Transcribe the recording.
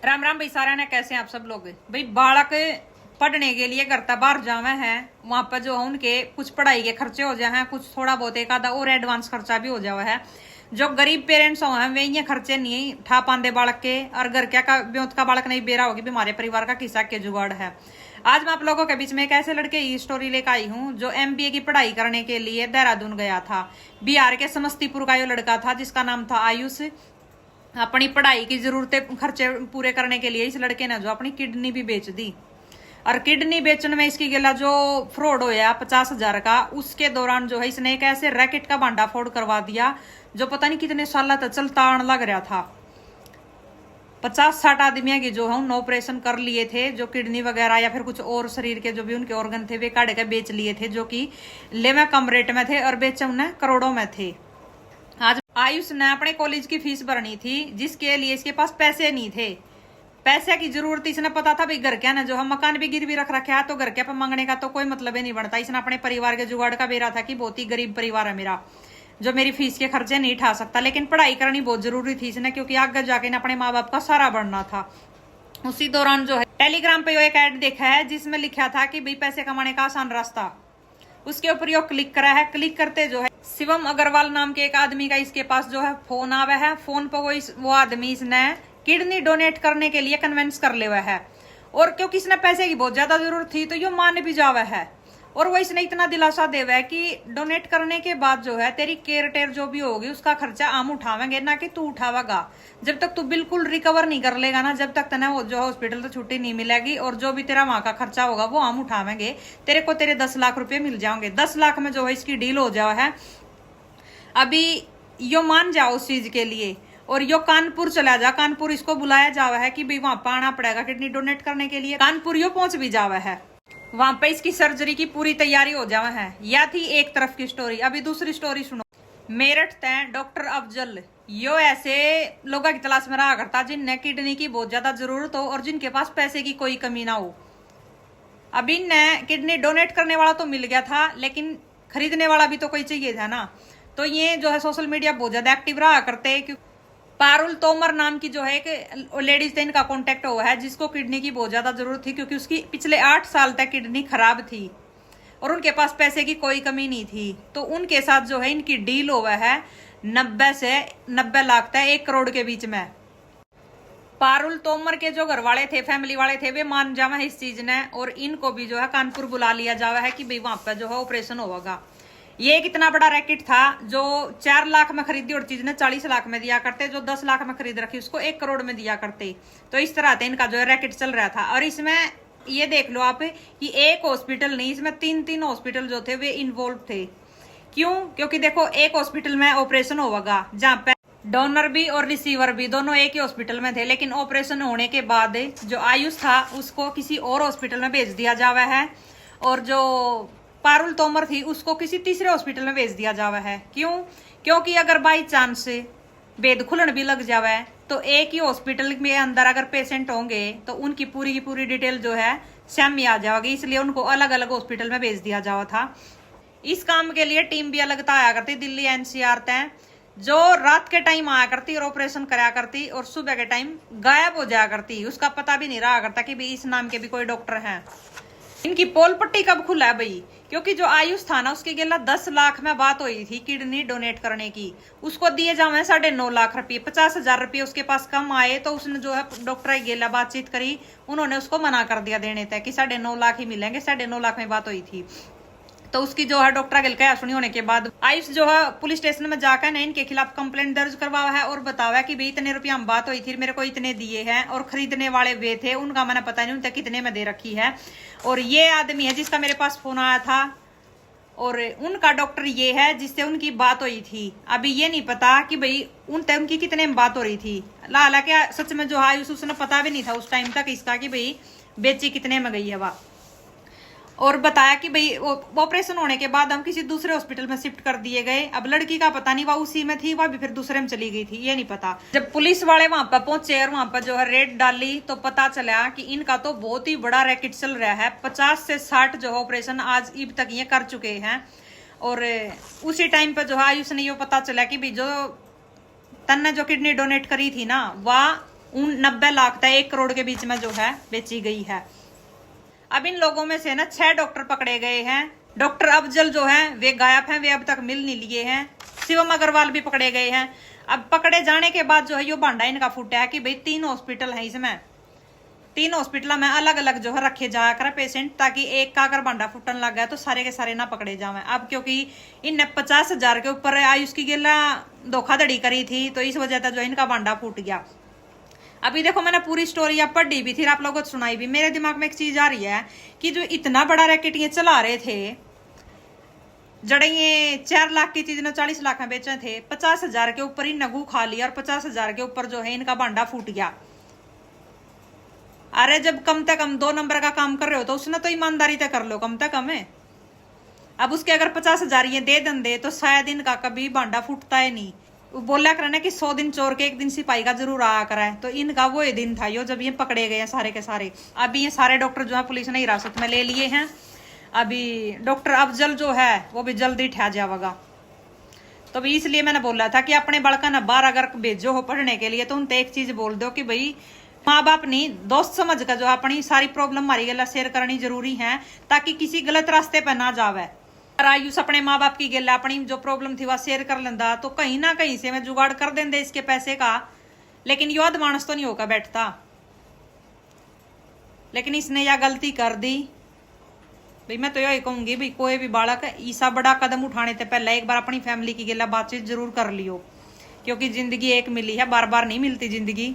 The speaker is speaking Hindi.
राम राम भाई सारा ने कैसे हैं आप सब लोग। भाई बालक पढ़ने के लिए घर तक बाहर जावे हैं, वहां पर जो है उनके कुछ पढ़ाई के खर्चे हो जाए हैं, कुछ थोड़ा बहुत एक आधा और एडवांस खर्चा भी हो जावा है। जो गरीब पेरेंट्स हो हैं वे ये खर्चे नहीं ठा पाते बालक के, और घर क्या का ब्योत का बालक नहीं बेरा होगी हमारे परिवार का किस्सा के जुगाड़ है। आज मैं आप लोगों के बीच में एक ऐसे लड़के की स्टोरी लेकर आई हूँ जो MBA की पढ़ाई करने के लिए देहरादून गया था। बिहार के समस्तीपुर का ये लड़का था जिसका नाम था आयुष। अपनी पढ़ाई की जरूरतें खर्चे पूरे करने के लिए इस लड़के ने जो अपनी किडनी भी बेच दी, और किडनी बेचने में इसकी गिला जो फ्रॉड होया 50,000 का, उसके दौरान जो है इसने एक ऐसे रैकेट का भांडा फोड़ करवा दिया जो पता नहीं कितने साल तक चलता आने लग रहा था। 50-60 आदमियों की जो है उन ऑपरेशन कर लिए थे, जो किडनी वगैरह या फिर कुछ और शरीर के जो भी उनके ऑर्गन थे वे काट के बेच लिए थे, जो कि ले में कम रेट में थे और बेचे उन्हें करोड़ों में थे। आज आयुष ने अपने कॉलेज की फीस भरनी थी जिसके लिए इसके पास पैसे नहीं थे। पैसे की जरूरत इसने पता था भाई घर क्या ना जो हम मकान भी गिरवी रख रखा है तो घर क्या पर मांगने का तो कोई मतलब ही नहीं बनता। इसने अपने परिवार के जुगाड़ का बेरा था कि बहुत ही गरीब परिवार है मेरा, जो मेरी फीस के खर्चे नहीं उठा सकता, लेकिन पढ़ाई करनी बहुत जरूरी थी इसने, क्योंकि आगे जाके अपने माँ बाप का सहारा बनना था। उसी दौरान जो है टेलीग्राम पे एक ऐड देखा है जिसमें लिखा था कि भाई पैसे कमाने का आसान रास्ता। उसके ऊपर यो क्लिक करा है। क्लिक करते जो है शिवम अग्रवाल नाम के एक आदमी का इसके पास जो है फोन आवे है। फोन पर वो आदमी इसने किडनी डोनेट करने के लिए कन्विंस कर ले हुआ है, और क्योंकि इसने पैसे की बहुत ज्यादा जरूरत थी तो यो मान भी जावा है, और वो इसने इतना दिलासा देवा है कि डोनेट करने के बाद जो है तेरी केयर टेयर जो भी होगी उसका खर्चा हम उठावेंगे, ना कि तू उठावेगा। जब तक तू बिल्कुल रिकवर नहीं कर लेगा ना, जब तक तने वो जो हॉस्पिटल से छुट्टी नहीं मिलेगी, और जो भी तेरा वहां का खर्चा होगा वो हम उठावेंगे। तेरे को तेरे 10 लाख रुपए मिल जाओगे। 10 लाख में जो है इसकी डील हो जावा है। अभी यो मान जाओ उस चीज के लिए, और यो कानपुर चला जा। कानपुर इसको बुलाया जावा है कि भाई वहां पर आना पड़ेगा किडनी डोनेट करने के लिए। कानपुर यो पहुंच भी जावा है, वहां पे इसकी सर्जरी की पूरी तैयारी हो जावा है। या थी एक तरफ की स्टोरी। अभी दूसरी स्टोरी सुनो। मेरठ तय डॉक्टर अफजल यो ऐसे लोगों की तलाश में रहा करता जिन्हें किडनी की बहुत ज्यादा जरूरत हो और जिनके पास पैसे की कोई कमी ना हो। अभी ने किडनी डोनेट करने वाला तो मिल गया था, लेकिन खरीदने वाला भी तो कोई चाहिए था ना। तो ये जो है सोशल मीडिया बहुत ज्यादा एक्टिव रहा करते। पारुल तोमर नाम की जो है एक लेडीज से इनका कांटेक्ट हुआ है जिसको किडनी की बहुत ज्यादा जरूरत थी, क्योंकि उसकी पिछले 8 साल तक किडनी खराब थी और उनके पास पैसे की कोई कमी नहीं थी। तो उनके साथ जो है इनकी डील हुआ है 90 से 90 लाख तक 1 करोड़ के बीच में। पारुल तोमर के जो घर वाले थे, फैमिली वाले थे, वे मान जावा है इस चीज ने, और इनको भी जो है कानपुर बुला लिया जावा है कि भाई वहां पर जो है ऑपरेशन होगा। ये कितना बड़ा रैकेट था। जो 4 लाख में खरीदी और चीज ने 40 लाख में दिया करते, जो 10 लाख में खरीद रखी उसको 1 करोड़ में दिया करते। तो इस तरह से इनका जो है रैकेट चल रहा था। और इसमें ये देख लो आप कि एक हॉस्पिटल नहीं, इसमें 3 हॉस्पिटल जो थे वे इन्वॉल्व थे। क्यों? क्योंकि देखो एक हॉस्पिटल में ऑपरेशन होगा जहाँ पे डोनर भी और रिसीवर भी दोनों एक ही हॉस्पिटल में थे, लेकिन ऑपरेशन होने के बाद जो आयुष था उसको किसी और हॉस्पिटल में भेज दिया जावा है, और जो पारुल तोमर थी उसको किसी तीसरे हॉस्पिटल में भेज दिया जावा है। क्यों? क्योंकि अगर बाई चांस वेद खुलन भी लग जावा है तो एक ही हॉस्पिटल में अंदर अगर पेशेंट होंगे तो उनकी पूरी की पूरी डिटेल जो है सेम में आ जाएगी, इसलिए उनको अलग अलग हॉस्पिटल में भेज दिया जावा था। इस काम के लिए टीम भी अलग आया करती, दिल्ली NCR तय, जो रात के टाइम आया करती और ऑपरेशन कराया करती, और सुबह के टाइम गायब हो जाया करती। उसका पता भी नहीं रहा करता कि भाई इस नाम के भी कोई डॉक्टर हैं। इनकी पोल पट्टी कब खुला है भाई? क्योंकि जो आयुष था ना उसके गेला 10 लाख में बात हुई थी किडनी डोनेट करने की, उसको दिए जावे 9.5 लाख रुपये। 50,000 रुपये उसके पास कम आए तो उसने जो है डॉक्टर गेला बातचीत करी, उन्होंने उसको मना कर दिया देने तक कि 9.5 लाख ही मिलेंगे। 9.5 लाख में बात हुई थी। तो उसकी जो है डॉक्टर गिल कह सुनी होने के बाद आयुष जो है पुलिस स्टेशन में जाकर ना इनके खिलाफ कंप्लेंट दर्ज करवाया है और बतावा कि भाई इतने रुपया हम बात हुई थी, मेरे को इतने दिए हैं, और खरीदने वाले वे थे उनका मैंने पता नहीं उनसे कितने में दे रखी है। और ये आदमी है जिसका मेरे पास फोन आया था, और उनका डॉक्टर ये है जिससे उनकी बात हुई थी। अभी ये नहीं पता कि भाई उनकी कितने में बात हो रही थी। हालांकि सच में जो आयुष उसने पता भी नहीं था उस टाइम तक इसका कि भाई बेची कितने में गई है वह। और बताया कि भाई ऑपरेशन होने के बाद हम किसी दूसरे हॉस्पिटल में शिफ्ट कर दिए गए। अब लड़की का पता नहीं वह उसी में थी, वह भी फिर दूसरे में चली गई थी, ये नहीं पता। जब पुलिस वाले वहां पर पहुंचे और वहां पर जो है रेड डाली तो पता चला कि इनका तो बहुत ही बड़ा रैकेट चल रहा है। 50 से 60 जो ऑपरेशन आज अब तक ये कर चुके हैं। और उसी टाइम पर जो है आयुष ने ये पता चला कि भाई जो तन्ने जो किडनी डोनेट करी थी ना, वह 90 लाख तक 1 करोड़ के बीच में जो है बेची गई है। अब इन लोगों में से ना 6 डॉक्टर पकड़े गए हैं। डॉक्टर अफजल जो है वे गायब हैं, वे अब तक मिल नहीं लिए हैं। शिवम अग्रवाल भी पकड़े गए हैं। अब पकड़े जाने के बाद जो है यो भांडा इनका फूटा है कि भाई 3 हॉस्पिटल हैं, इसमें 3 हॉस्पिटल में अलग अलग जो है रखे जाया कर पेशेंट, ताकि एक का अगर भांडा फूटने लग गया तो सारे के सारे ना पकड़े जावे। अब क्योंकि इनने 50,000 के ऊपर आयुष की गिला धोखाधड़ी करी थी, तो इस वजह से जो इनका भांडा फूट गया। अभी देखो मैंने पूरी स्टोरी अब पढ़ी भी थी, आप लोगों को सुनाई भी। मेरे दिमाग में एक चीज आ रही है कि जो इतना बड़ा रैकेट ये चला रहे थे, जड़े ये 4 लाख की चीज ने 40 लाख में बेचे थे, 50,000 के ऊपर ही नगू खा लिया और 50,000 के ऊपर जो है इनका भांडा फूट गया। अरे जब कम से कम 2 नंबर का काम कर रहे हो तो उसने तो ईमानदारी से कर लो कम से कम है। अब उसके अगर 50,000 ये दे दंदे तो शायद इनका कभी भांडा फूटता है नहीं। बोला करना कि 100 दिन चोर के 1 दिन सिपाही का जरूर आया करा, तो इनका वो दिन था यो जब ये पकड़े गए हैं सारे के सारे। अभी ये सारे डॉक्टर जो है पुलिस ने हिरासत में ले लिए हैं। अभी डॉक्टर अफजल जो है वो भी जल्दी ठा जाएगा। तो भी इसलिए मैंने बोला था कि अपने बड़का न बाहर अगर भेजो हो पढ़ने के लिए तो उनसे एक चीज बोल दो कि भाई माँ बाप नहीं दोस्त समझ कर जो अपनी सारी प्रॉब्लम हमारी गला शेयर करनी जरूरी है, ताकि किसी गलत रास्ते पर ना जावे। और आयुष अपने माँ बाप की गला अपनी जो प्रॉब्लम थी वह शेयर कर लेंदा तो कहीं ना कहीं से मैं जुगाड़ कर देंगे इसके पैसे का। लेकिन युद्ध मानस तो नहीं होकर बैठता, लेकिन इसने यह गलती कर दी। भाई मैं तो यही कहूंगी भाई कोई भी बालक ऐसा बड़ा कदम उठाने से पहले एक बार अपनी फैमिली की गला बातचीत जरूर कर लियो, क्योंकि जिंदगी एक मिली है, बार बार नहीं मिलती जिंदगी।